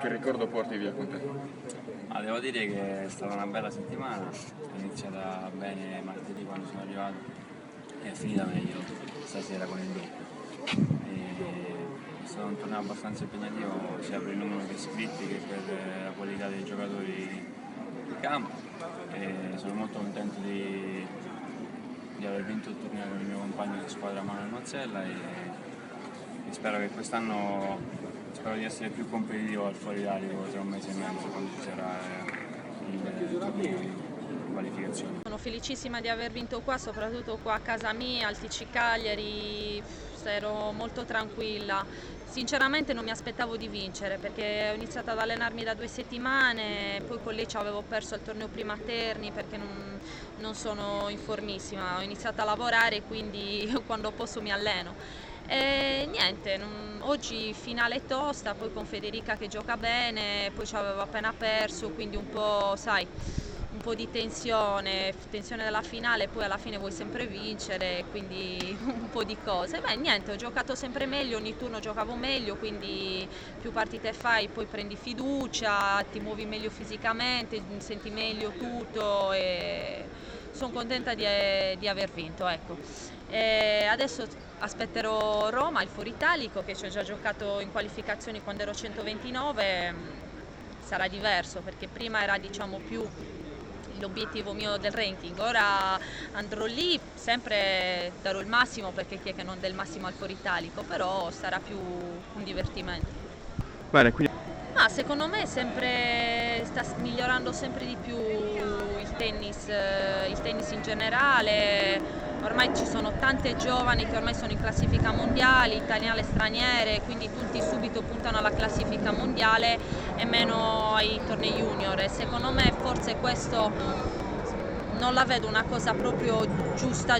che ricordo porti via con te? Devo dire che è stata una bella settimana, è iniziata bene martedì quando sono arrivato e è finita meglio stasera con il doppio. È stato un torneo abbastanza impegnativo sia per il numero di iscritti che per la qualità dei giocatori in campo e sono molto contento di aver vinto il torneo con il mio compagno di squadra Manuel Mazzella e spero che quest'anno di essere più competitivo al fuori d'Italia tra un mese e mezzo quando ci sarà il torneo di qualificazione. Sono felicissima di aver vinto qua, soprattutto qua a casa mia, al TC Cagliari, ero molto tranquilla. Sinceramente non mi aspettavo di vincere perché ho iniziato ad allenarmi da 2 settimane, poi con lei avevo perso il torneo prima a Terni perché non sono in formissima, ho iniziato a lavorare e quindi quando posso mi alleno. E niente, oggi finale tosta, poi con Federica che gioca bene, poi ci avevo appena perso, quindi un po', sai, un po' di tensione della finale, poi alla fine vuoi sempre vincere, quindi un po' di cose. Beh, niente, ho giocato sempre meglio, ogni turno giocavo meglio, quindi più partite fai, poi prendi fiducia, ti muovi meglio fisicamente, senti meglio tutto e sono contenta di aver vinto, ecco. Adesso aspetterò Roma, il Foro Italico, che ci ho già giocato in qualificazioni quando ero 129, sarà diverso perché prima era diciamo più l'obiettivo mio del ranking, ora andrò lì, sempre darò il massimo perché chi è che non dà il massimo al Foro Italico, però sarà più un divertimento. Bene, quindi... Ma secondo me sta migliorando sempre di più il tennis in generale, ormai ci sono tante giovani che ormai sono in classifica mondiale, italiane e straniere, quindi tutti subito puntano alla classifica mondiale e meno ai tornei junior e secondo me forse questo non la vedo una cosa proprio giusta